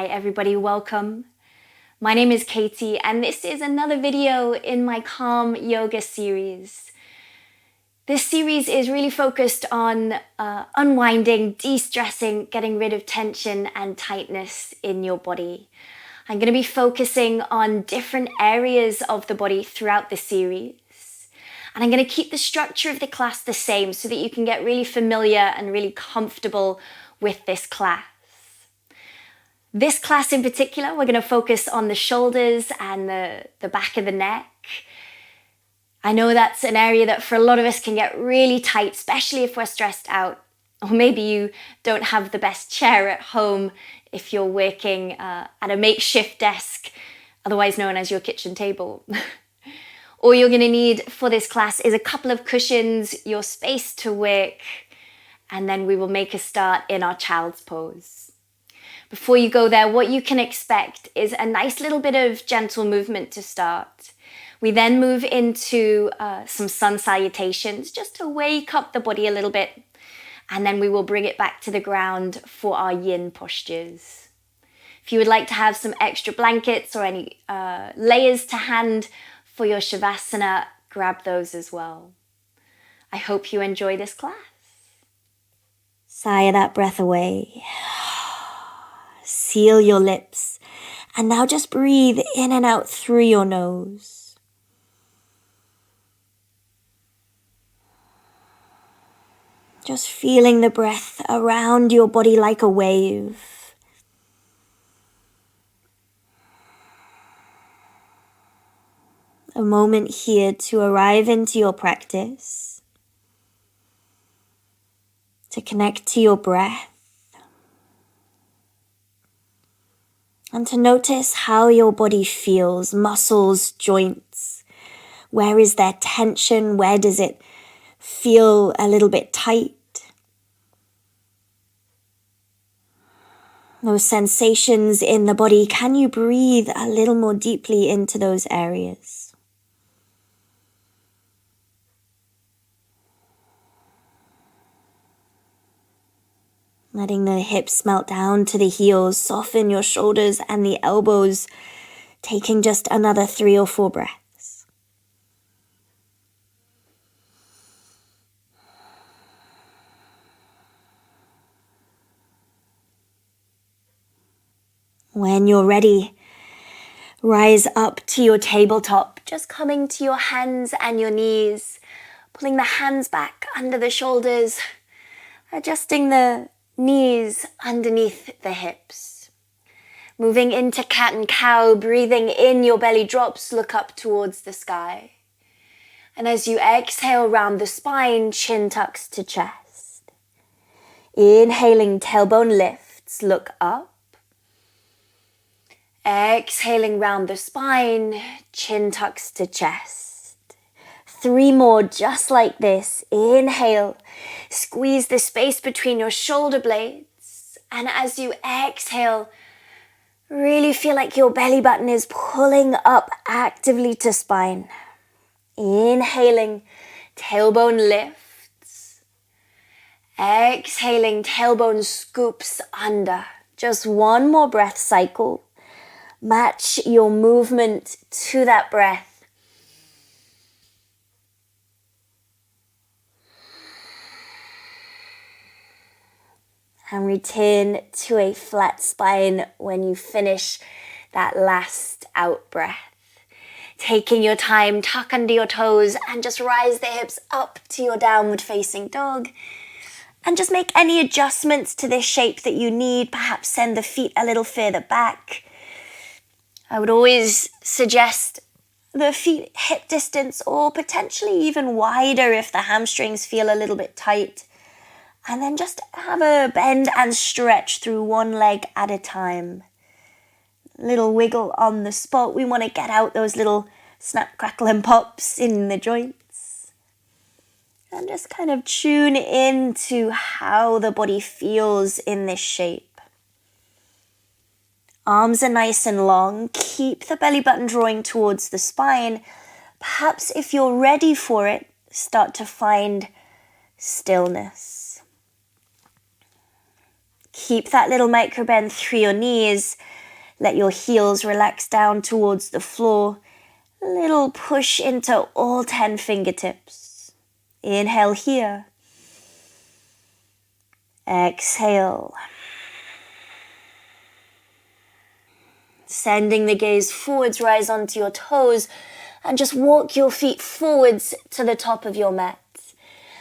Hi everybody, welcome. My name is Katie and this is another video in my Calm Yoga series. This series is really focused on unwinding, de-stressing, getting rid of tension and tightness in your body. I'm going to be focusing on different areas of the body throughout the series. And I'm going to keep the structure of the class the same so that you can get really familiar and really comfortable with this class. This class in particular, we're going to focus on the shoulders and the back of the neck. I know that's an area that for a lot of us can get really tight, especially if we're stressed out. Or maybe you don't have the best chair at home if you're working at a makeshift desk, otherwise known as your kitchen table. All you're going to need for this class is a couple of cushions, your space to work, and then we will make a start in our child's pose. Before you go there, what you can expect is a nice little bit of gentle movement to start. We then move into some Sun Salutations just to wake up the body a little bit, and then we will bring it back to the ground for our Yin postures. If you would like to have some extra blankets or any layers to hand for your Shavasana, grab those as well. I hope you enjoy this class. Sigh that breath away. Seal your lips. And now just breathe in and out through your nose. Just feeling the breath around your body like a wave. A moment here to arrive into your practice, to connect to your breath, and to notice how your body feels, muscles, joints. Where is there tension? Where does it feel a little bit tight? Those sensations in the body, can you breathe a little more deeply into those areas? Letting the hips melt down to the heels, soften your shoulders and the elbows, taking just another 3 or 4 breaths. When you're ready, rise up to your tabletop, just coming to your hands and your knees, pulling the hands back under the shoulders, adjusting the knees underneath the hips. Moving into cat and cow, breathing in, your belly drops, look up towards the sky. And as you exhale round the spine, chin tucks to chest. Inhaling, tailbone lifts, look up. Exhaling round the spine, chin tucks to chest. 3 more just like this. Inhale, squeeze the space between your shoulder blades. And as you exhale, really feel like your belly button is pulling up actively to spine. Inhaling, tailbone lifts. Exhaling, tailbone scoops under. Just 1 more breath cycle. Match your movement to that breath. And return to a flat spine when you finish that last out breath. Taking your time, tuck under your toes and just rise the hips up to your downward facing dog. And just make any adjustments to this shape that you need. Perhaps send the feet a little further back. I would always suggest the feet hip distance or potentially even wider if the hamstrings feel a little bit tight. And then just have a bend and stretch through 1 leg at a time. Little wiggle on the spot. We want to get out those little snap, crackle and pops in the joints. And just kind of tune into how the body feels in this shape. Arms are nice and long. Keep the belly button drawing towards the spine. Perhaps if you're ready for it, start to find stillness. Keep that little micro bend through your knees. Let your heels relax down towards the floor. A little push into all 10 fingertips. Inhale here. Exhale. Sending the gaze forwards, rise onto your toes and just walk your feet forwards to the top of your mat.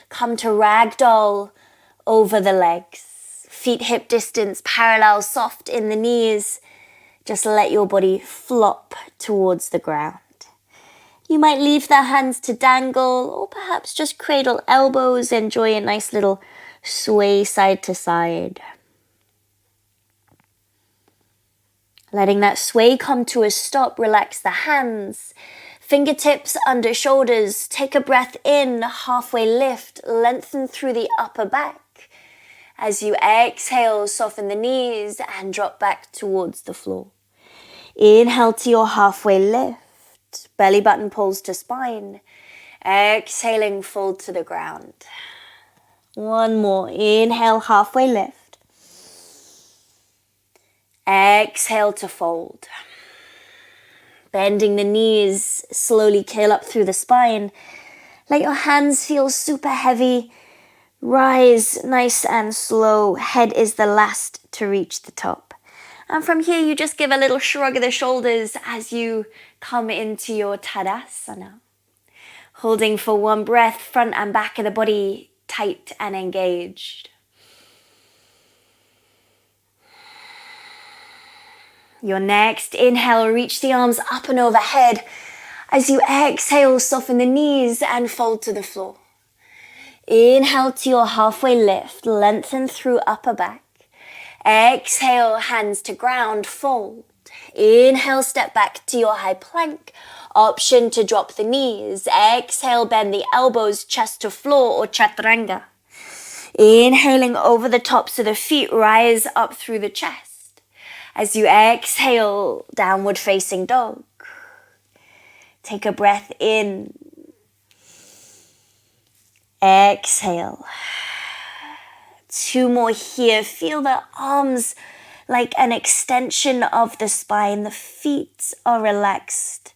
Come to ragdoll over the legs. Feet hip distance parallel, soft in the knees. Just let your body flop towards the ground. You might leave the hands to dangle or perhaps just cradle elbows. Enjoy a nice little sway side to side. Letting that sway come to a stop, relax the hands. Fingertips under shoulders. Take a breath in, halfway lift, lengthen through the upper back. As you exhale, soften the knees and drop back towards the floor. Inhale to your halfway lift. Belly button pulls to spine. Exhaling, fold to the ground. One more. Inhale, halfway lift. Exhale to fold. Bending the knees, slowly curl up through the spine. Let your hands feel super heavy. Rise nice and slow. Head is the last to reach the top. And from here, you just give a little shrug of the shoulders as you come into your Tadasana. Holding for one breath, front and back of the body tight and engaged. Your next inhale, reach the arms up and overhead. As you exhale, soften the knees and fold to the floor. Inhale to your halfway lift, lengthen through upper back. Exhale, hands to ground, fold. Inhale, step back to your high plank. Option to drop the knees. Exhale, bend the elbows, chest to floor or chaturanga. Inhaling over the tops of the feet, rise up through the chest. As you exhale, downward facing dog. Take a breath in. Exhale. 2 more here. Feel the arms like an extension of the spine. The feet are relaxed.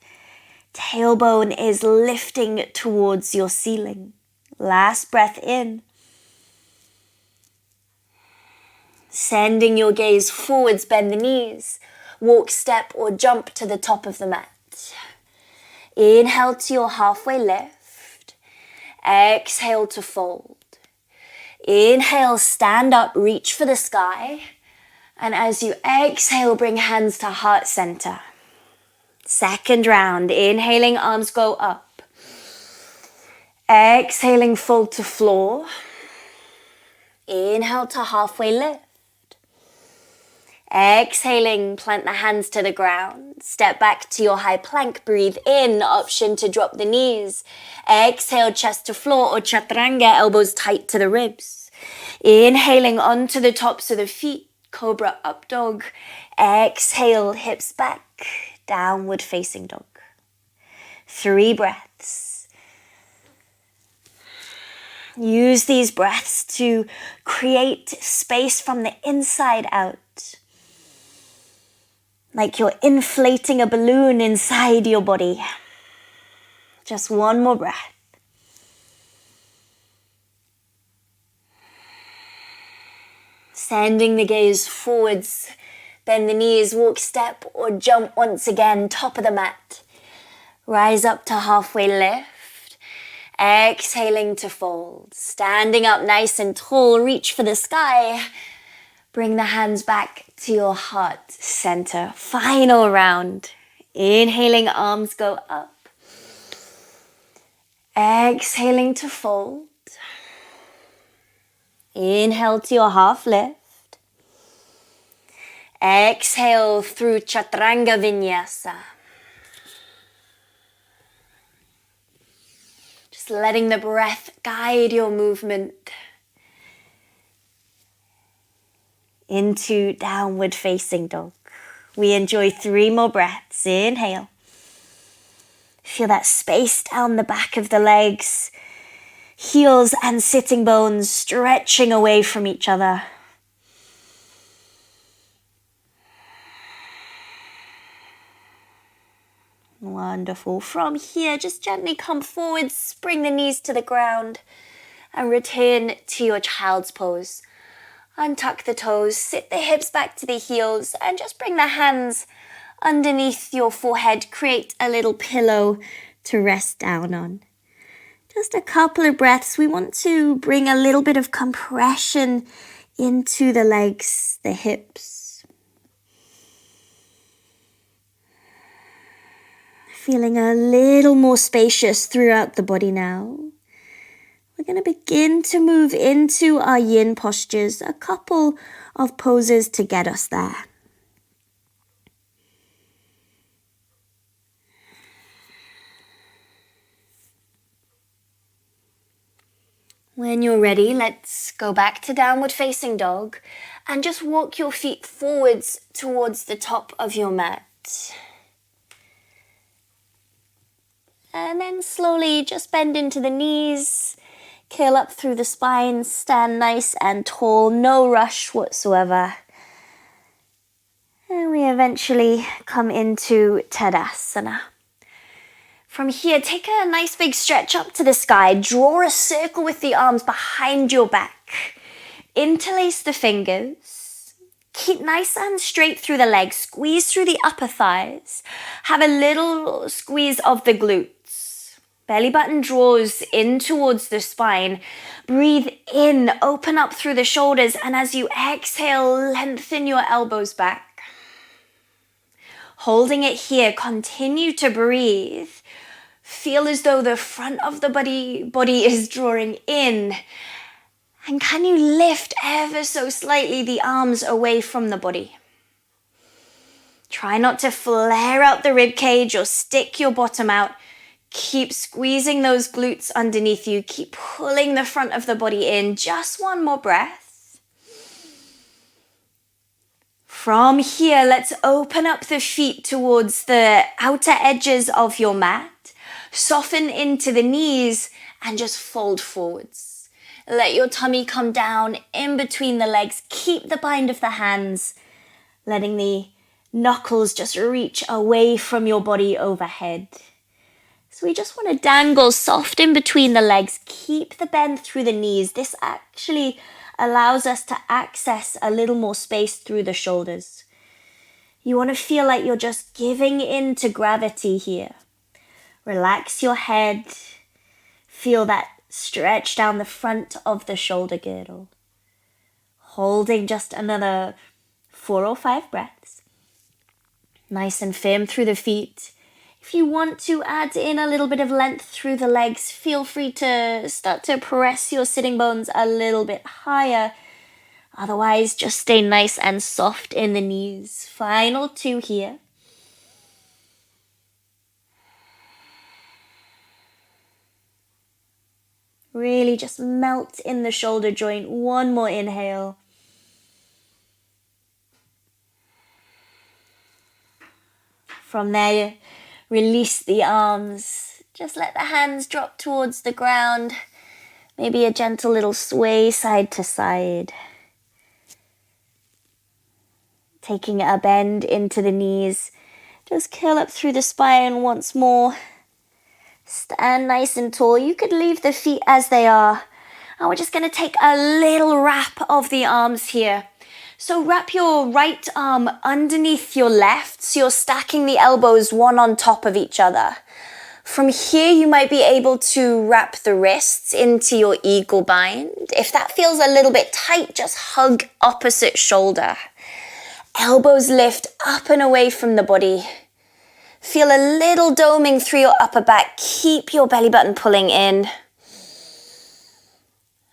Tailbone is lifting towards your ceiling. Last breath in. Sending your gaze forwards, bend the knees. Walk, step or jump to the top of the mat. Inhale to your halfway lift. Exhale to fold. Inhale, stand up, reach for the sky. And as you exhale, bring hands to heart center. Second round, inhaling, arms go up. Exhaling, fold to floor. Inhale to halfway lift. Exhaling, plant the hands to the ground. Step back to your high plank, breathe in, option to drop the knees. Exhale, chest to floor or chaturanga, elbows tight to the ribs. Inhaling onto the tops of the feet, cobra up dog. Exhale, hips back, downward facing dog. 3 breaths. Use these breaths to create space from the inside out. Like you're inflating a balloon inside your body. Just 1 more breath. Sending the gaze forwards, bend the knees, walk, step or jump once again, top of the mat. Rise up to halfway lift, exhaling to fold. Standing up nice and tall, reach for the sky. Bring the hands back to your heart center. Final round. Inhaling, arms go up. Exhaling to fold. Inhale to your half lift. Exhale through Chaturanga Vinyasa. Just letting the breath guide your movement into downward facing dog. We enjoy 3 more breaths. Inhale. Feel that space down the back of the legs. Heels and sitting bones stretching away from each other. Wonderful. From here, just gently come forwards, bring the knees to the ground, and return to your child's pose. Untuck the toes, sit the hips back to the heels, and just bring the hands underneath your forehead. Create a little pillow to rest down on. Just a couple of breaths. We want to bring a little bit of compression into the legs, the hips. Feeling a little more spacious throughout the body now. We're going to begin to move into our yin postures, a couple of poses to get us there. When you're ready, let's go back to downward facing dog and just walk your feet forwards towards the top of your mat. And then slowly just bend into the knees, curl up through the spine, stand nice and tall, no rush whatsoever. And we eventually come into Tadasana. From here, take a nice big stretch up to the sky. Draw a circle with the arms behind your back. Interlace the fingers. Keep nice and straight through the legs. Squeeze through the upper thighs. Have a little squeeze of the glutes. Belly button draws in towards the spine. Breathe in, open up through the shoulders, and as you exhale, lengthen your elbows back. Holding it here, continue to breathe. Feel as though the front of the body is drawing in. And can you lift ever so slightly the arms away from the body? Try not to flare out the rib cage or stick your bottom out. Keep squeezing those glutes underneath you. Keep pulling the front of the body in. Just one more breath. From here, let's open up the feet towards the outer edges of your mat. Soften into the knees and just fold forwards. Let your tummy come down in between the legs. Keep the bind of the hands, letting the knuckles just reach away from your body overhead. So we just want to dangle soft in between the legs. Keep the bend through the knees. This actually allows us to access a little more space through the shoulders. You want to feel like you're just giving in to gravity here. Relax your head. Feel that stretch down the front of the shoulder girdle. Holding just another 4 or 5 breaths. Nice and firm through the feet. If you want to add in a little bit of length through the legs, feel free to start to press your sitting bones a little bit higher. Otherwise, just stay nice and soft in the knees. Final 2 here. Really just melt in the shoulder joint. One more inhale. From there, release the arms. Just let the hands drop towards the ground. Maybe a gentle little sway side to side. Taking a bend into the knees. Just curl up through the spine once more. Stand nice and tall. You could leave the feet as they are. And we're just going to take a little wrap of the arms here. So wrap your right arm underneath your left, so you're stacking the elbows one on top of each other. From here, you might be able to wrap the wrists into your eagle bind. If that feels a little bit tight, just hug opposite shoulder. Elbows lift up and away from the body. Feel a little doming through your upper back. Keep your belly button pulling in.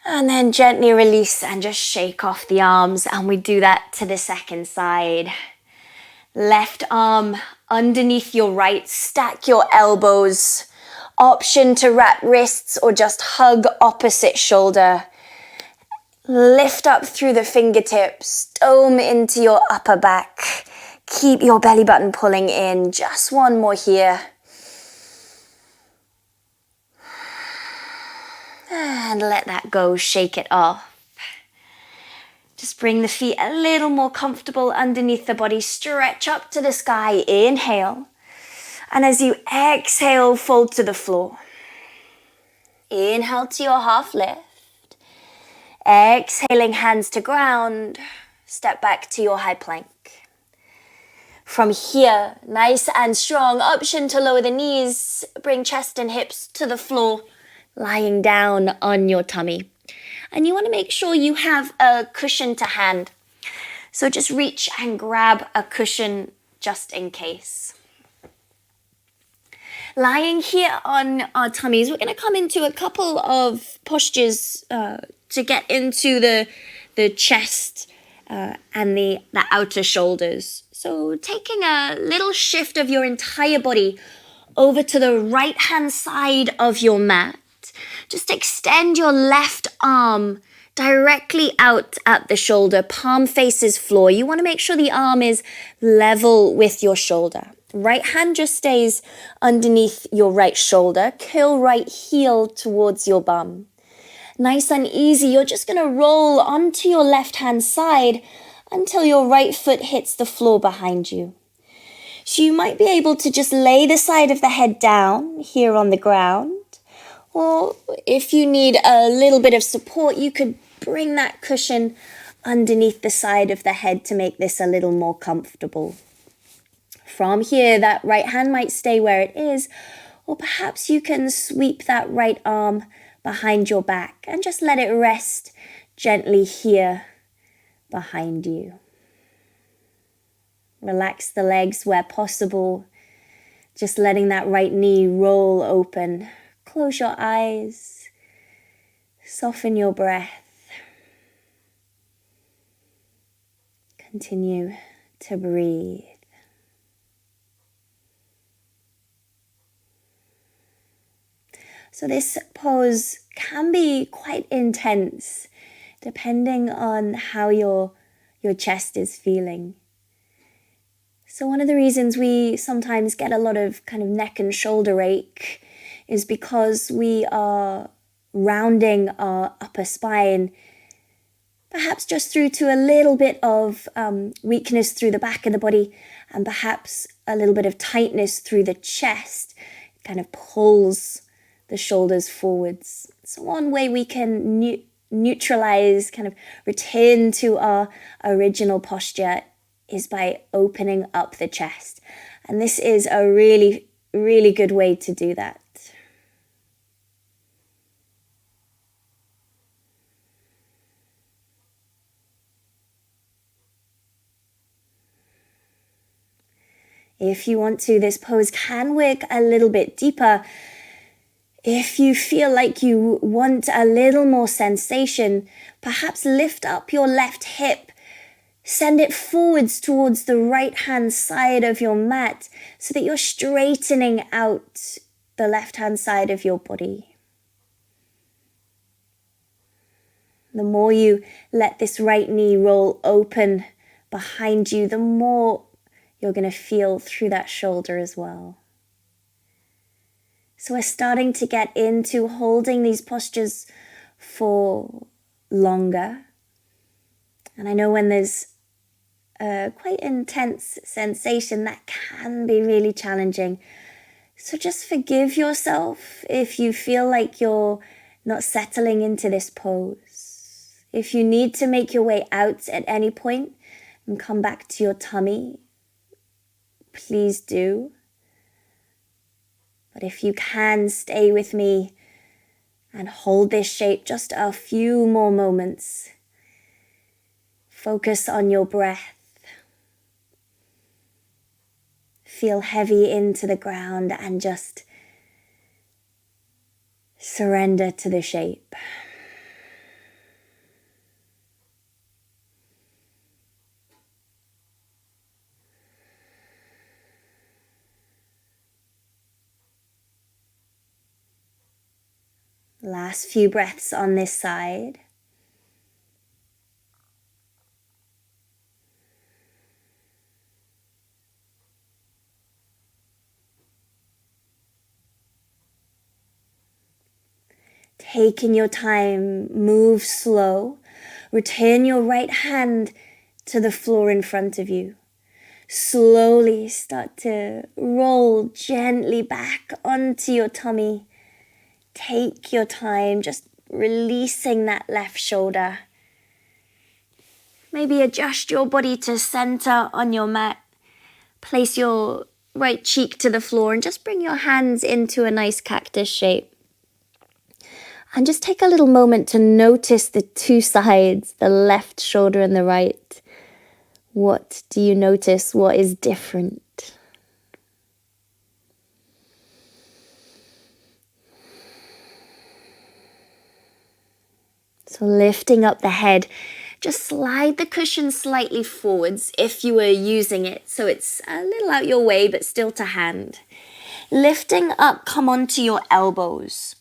And then gently release and just shake off the arms. And we do that to the second side. Left arm underneath your right. Stack your elbows. Option to wrap wrists or just hug opposite shoulder. Lift up through the fingertips. Dome into your upper back. Keep your belly button pulling in. Just one more here. And let that go, shake it off. Just bring the feet a little more comfortable underneath the body. Stretch up to the sky, inhale. And as you exhale, fold to the floor. Inhale to your half lift. Exhaling, hands to ground. Step back to your high plank. From here, nice and strong, option to lower the knees. Bring chest and hips to the floor, lying down on your tummy. And you want to make sure you have a cushion to hand. So just reach and grab a cushion just in case. Lying here on our tummies, we're going to come into a couple of postures to get into the chest and the outer shoulders. So taking a little shift of your entire body over to the right-hand side of your mat. Just extend your left arm directly out at the shoulder, palm faces floor. You want to make sure the arm is level with your shoulder. Right hand just stays underneath your right shoulder. Curl right heel towards your bum. Nice and easy, you're just going to roll onto your left hand side until your right foot hits the floor behind you. So you might be able to just lay the side of the head down here on the ground. Or if you need a little bit of support, you could bring that cushion underneath the side of the head to make this a little more comfortable. From here, that right hand might stay where it is, or perhaps you can sweep that right arm behind your back and just let it rest gently here behind you. Relax the legs where possible, just letting that right knee roll open. Close your eyes, soften your breath. Continue to breathe. So this pose can be quite intense depending on how your chest is feeling. So one of the reasons we sometimes get a lot of kind of neck and shoulder ache is because we are rounding our upper spine, perhaps just through to a little bit of weakness through the back of the body and perhaps a little bit of tightness through the chest. It kind of pulls the shoulders forwards. So one way we can neutralize, kind of return to our original posture is by opening up the chest. And this is a really, really good way to do that. If you want to, this pose can work a little bit deeper. If you feel like you want a little more sensation, perhaps lift up your left hip, send it forwards towards the right-hand side of your mat so that you're straightening out the left-hand side of your body. The more you let this right knee roll open behind you, the more you're going to feel through that shoulder as well. So we're starting to get into holding these postures for longer. And I know when there's a quite intense sensation, that can be really challenging. So just forgive yourself if you feel like you're not settling into this pose. If you need to make your way out at any point and come back to your tummy, please do. But if you can, stay with me and hold this shape just a few more moments. Focus on your breath. Feel heavy into the ground and just surrender to the shape. Last few breaths on this side. Taking your time, move slow. Return your right hand to the floor in front of you. Slowly start to roll gently back onto your tummy. Take your time, just releasing that left shoulder. Maybe adjust your body to center on your mat. Place your right cheek to the floor and just bring your hands into a nice cactus shape. And just take a little moment to notice the two sides, the left shoulder and the right. What do you notice? What is different? So lifting up the head, just slide the cushion slightly forwards if you were using it, so it's a little out your way but still to hand. Lifting up, come onto your elbows.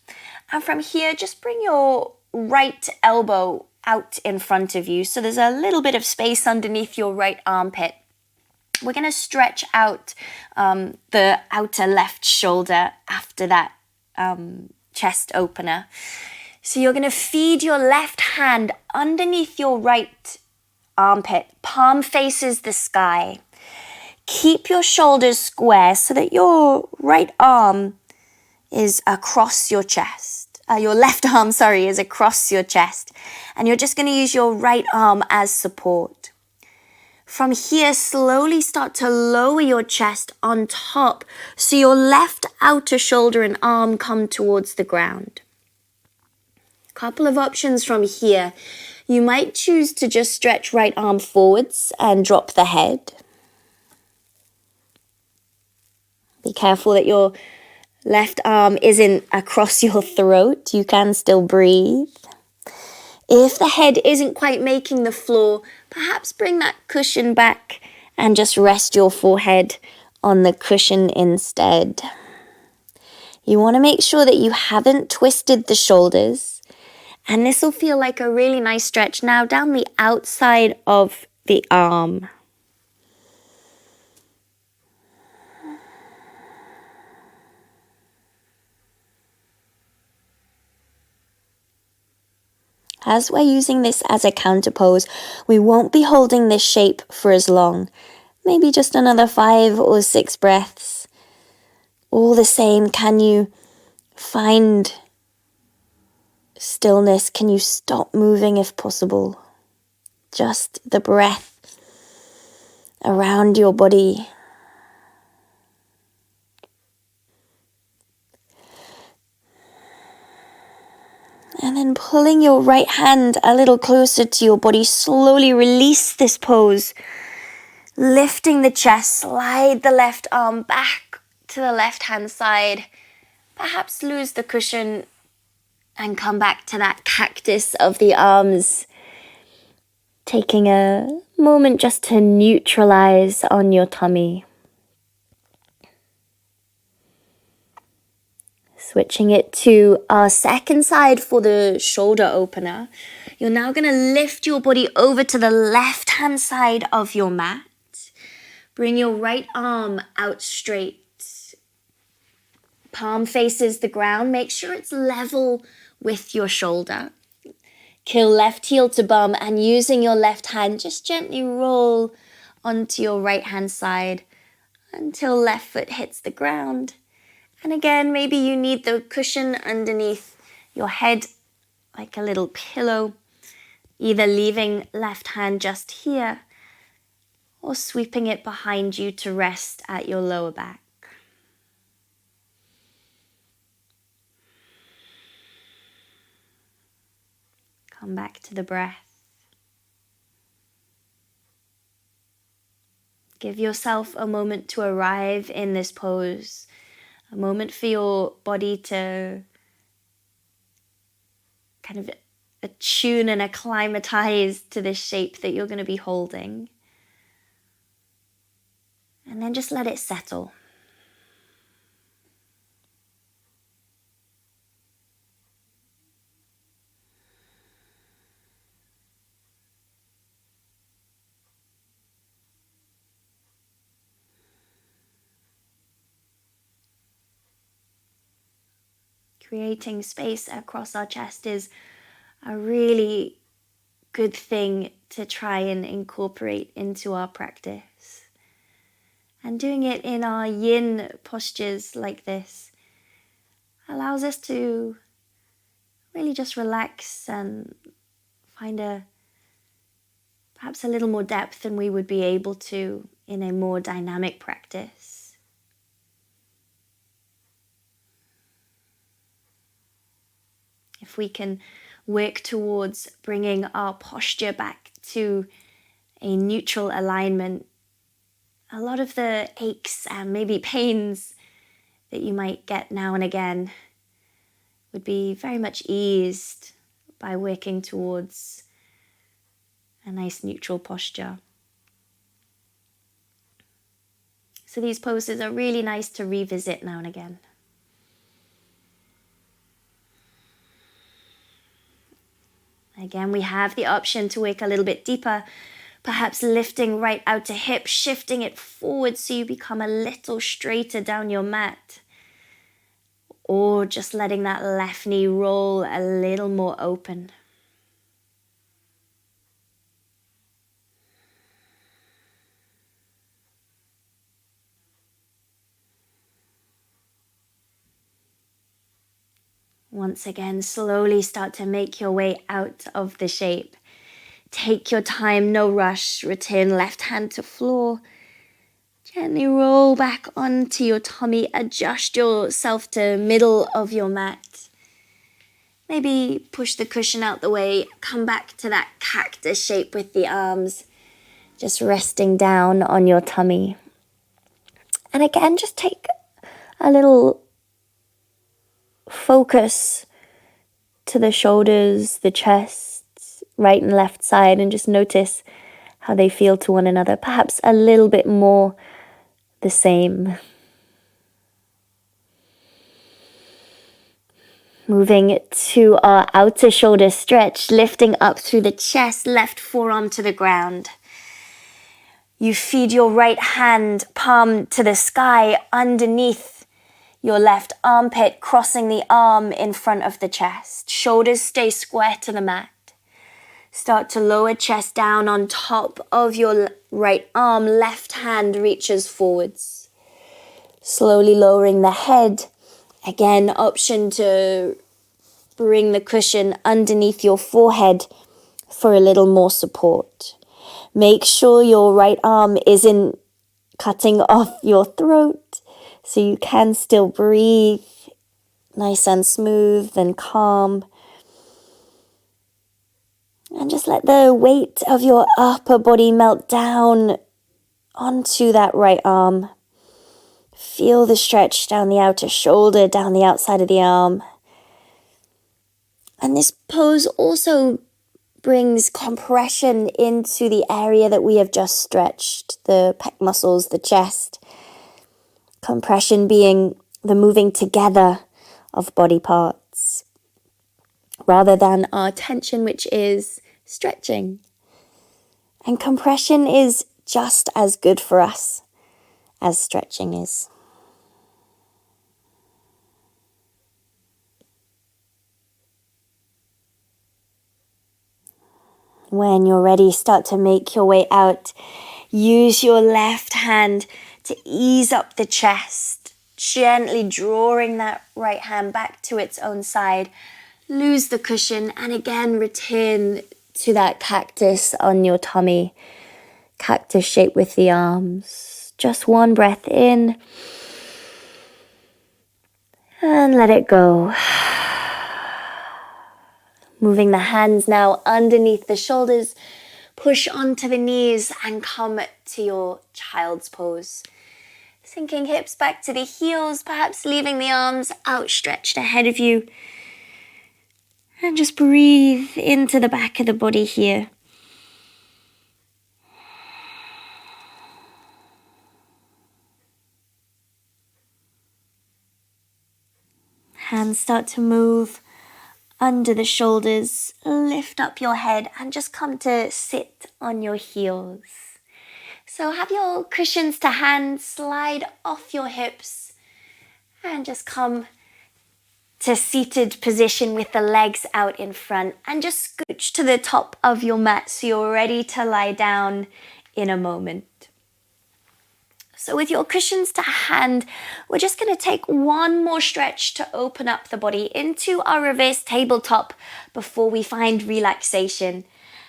And from here, just bring your right elbow out in front of you. So there's a little bit of space underneath your right armpit. We're going to stretch out the outer left shoulder after that chest opener. So you're going to feed your left hand underneath your right armpit. Palm faces the sky. Keep your shoulders square so that your right arm is across your chest. Your left arm, is across your chest. And you're just going to use your right arm as support. From here, slowly start to lower your chest on top so your left outer shoulder and arm come towards the ground. Couple of options from here. You might choose to just stretch right arm forwards and drop the head. Be careful that your left arm isn't across your throat. You can still breathe. If the head isn't quite making the floor, perhaps bring that cushion back and just rest your forehead on the cushion instead. You want to make sure that you haven't twisted the shoulders. And this will feel like a really nice stretch now down the outside of the arm. As we're using this as a counter pose, we won't be holding this shape for as long. Maybe just another 5 or 6 breaths. All the same, can you find stillness? Can you stop moving if possible? Just the breath around your body. And then pulling your right hand a little closer to your body, slowly release this pose. Lifting the chest, slide the left arm back to the left hand side. Perhaps lose the cushion and come back to that cactus of the arms. Taking a moment just to neutralize on your tummy. Switching it to our second side for the shoulder opener. You're now going to lift your body over to the left-hand side of your mat. Bring your right arm out straight. Palm faces the ground. Make sure it's level with your shoulder. Kill left heel to bum, and using your left hand, just gently roll onto your right hand side until left foot hits the ground. And again, maybe you need the cushion underneath your head like a little pillow, either leaving left hand just here or sweeping it behind you to rest at your lower back. Come back to the breath. Give yourself a moment to arrive in this pose, a moment for your body to kind of attune and acclimatize to this shape that you're going to be holding. And then just let it settle. Creating space across our chest is a really good thing to try and incorporate into our practice. And doing it in our yin postures like this allows us to really just relax and find perhaps a little more depth than we would be able to in a more dynamic practice. If we can work towards bringing our posture back to a neutral alignment, a lot of the aches and maybe pains that you might get now and again would be very much eased by working towards a nice neutral posture. So these poses are really nice to revisit now and again. Again, we have the option to work a little bit deeper, perhaps lifting right out to hip, shifting it forward so you become a little straighter down your mat. Or just letting that left knee roll a little more open. Once again, slowly start to make your way out of the shape. Take your time, no rush. Return left hand to floor. Gently roll back onto your tummy. Adjust yourself to middle of your mat. Maybe push the cushion out the way. Come back to that cactus shape with the arms. Just resting down on your tummy. And again, just take a little focus to the shoulders, the chest, right and left side, and just notice how they feel to one another. Perhaps a little bit more the same. Moving to our outer shoulder stretch, lifting up through the chest, left forearm to the ground. You feed your right hand palm to the sky underneath your left armpit, crossing the arm in front of the chest. Shoulders stay square to the mat. Start to lower chest down on top of your right arm. Left hand reaches forwards. Slowly lowering the head. Again, option to bring the cushion underneath your forehead for a little more support. Make sure your right arm isn't cutting off your throat so you can still breathe nice and smooth and calm. And just let the weight of your upper body melt down onto that right arm. Feel the stretch down the outer shoulder, down the outside of the arm. And this pose also brings compression into the area that we have just stretched, the pec muscles, the chest. Compression being the moving together of body parts, rather than our tension, which is stretching. And compression is just as good for us as stretching is. When you're ready, start to make your way out. Use your left hand to ease up the chest, gently drawing that right hand back to its own side. Lose the cushion and again return to that cactus on your tummy. Cactus shape with the arms. Just one breath in and let it go. Moving the hands now underneath the shoulders. Push onto the knees and come to your child's pose. Sinking hips back to the heels, perhaps leaving the arms outstretched ahead of you. And just breathe into the back of the body here. Hands start to move under the shoulders. Lift up your head and just come to sit on your heels. So have your cushions to hand, slide off your hips and just come to seated position with the legs out in front and just scooch to the top of your mat so you're ready to lie down in a moment. So with your cushions to hand, we're just going to take one more stretch to open up the body into our reverse tabletop before we find relaxation.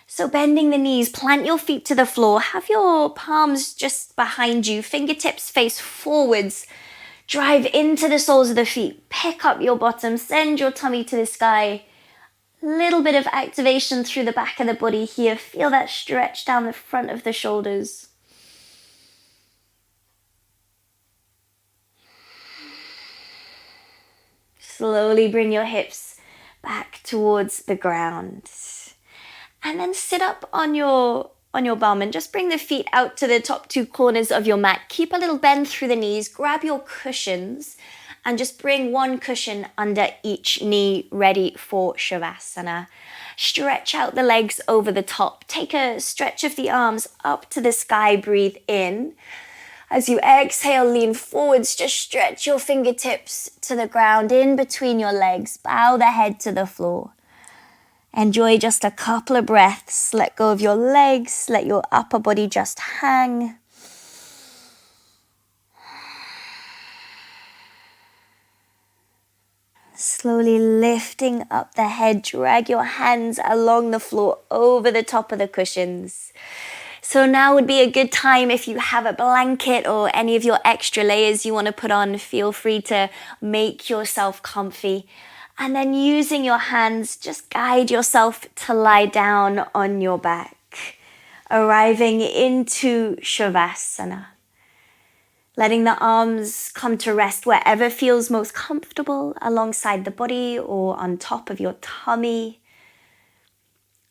So bending the knees, plant your feet to the floor, have your palms just behind you, fingertips face forwards, drive into the soles of the feet, pick up your bottom, send your tummy to the sky. Little bit of activation through the back of the body here. Feel that stretch down the front of the shoulders. Slowly bring your hips back towards the ground. And then sit up on your bum and just bring the feet out to the top two corners of your mat. Keep a little bend through the knees. Grab your cushions and just bring one cushion under each knee, ready for Shavasana. Stretch out the legs over the top. Take a stretch of the arms up to the sky. Breathe in. As you exhale, lean forwards. Just stretch your fingertips to the ground in between your legs. Bow the head to the floor. Enjoy just a couple of breaths. Let go of your legs. Let your upper body just hang. Slowly lifting up the head. Drag your hands along the floor over the top of the cushions. So now would be a good time, if you have a blanket or any of your extra layers you want to put on, feel free to make yourself comfy. And then using your hands, just guide yourself to lie down on your back, arriving into Shavasana. Letting the arms come to rest wherever feels most comfortable, alongside the body or on top of your tummy.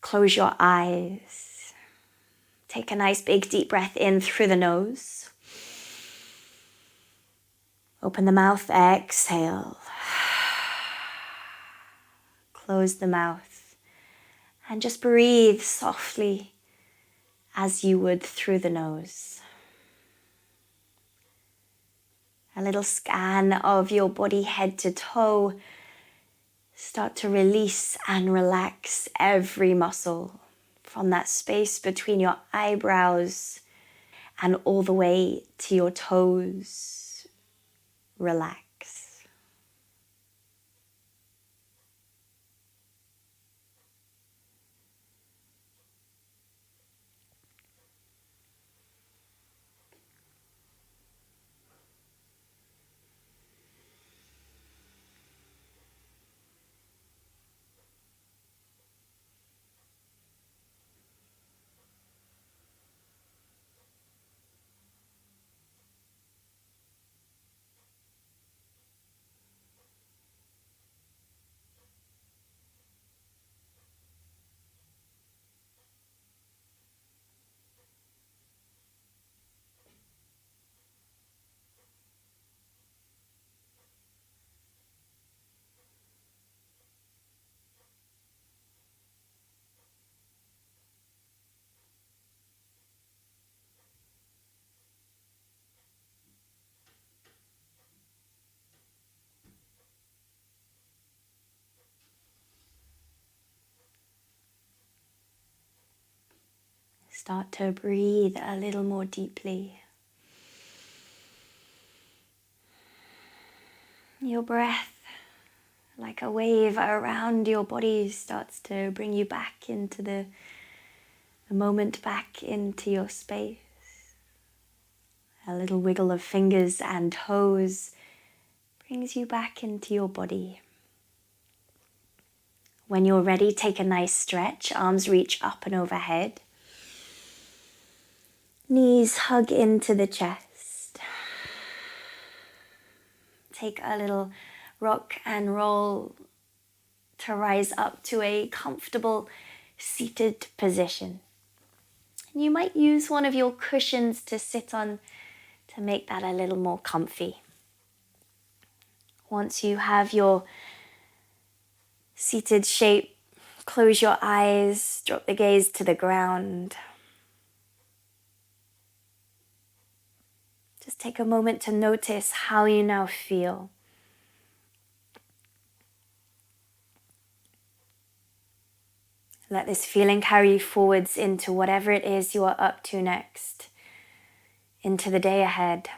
Close your eyes. Take a nice big deep breath in through the nose. Open the mouth, exhale. Close the mouth and just breathe softly as you would through the nose. A little scan of your body head to toe. Start to release and relax every muscle from that space between your eyebrows and all the way to your toes. Relax. Start to breathe a little more deeply. Your breath, like a wave around your body, starts to bring you back into the moment, back into your space. A little wiggle of fingers and toes brings you back into your body. When you're ready, take a nice stretch. Arms reach up and overhead. Knees hug into the chest. Take a little rock and roll to rise up to a comfortable seated position. And you might use one of your cushions to sit on to make that a little more comfy. Once you have your seated shape, close your eyes, drop the gaze to the ground. Just take a moment to notice how you now feel. Let this feeling carry you forwards into whatever it is you are up to next. into the day ahead.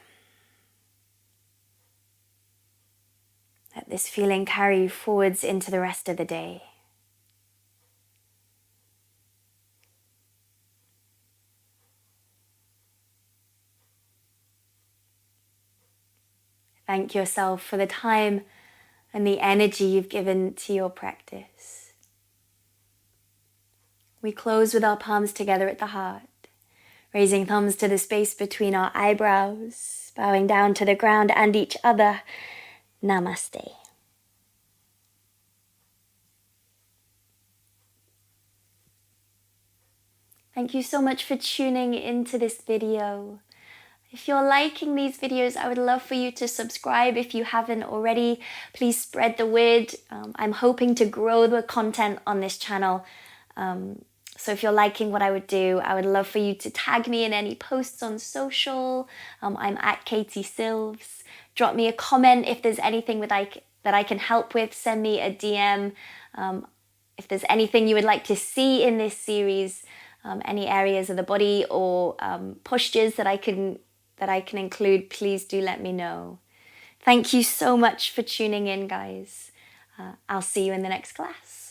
Let this feeling carry you forwards into the rest of the day. Thank yourself for the time and the energy you've given to your practice. We close with our palms together at the heart, raising thumbs to the space between our eyebrows, bowing down to the ground and each other. Namaste. Thank you so much for tuning into this video. If you're liking these videos, I would love for you to subscribe if you haven't already. Please spread the word. I'm hoping to grow the content on this channel. So if you're liking what I would do, I would love for you to tag me in any posts on social. I'm at Katie Silves. Drop me a comment if there's anything that I can help with. Send me a DM. If there's anything you would like to see in this series, any areas of the body or postures that I can include, please do let me know. Thank you so much for tuning in, guys. I'll see you in the next class.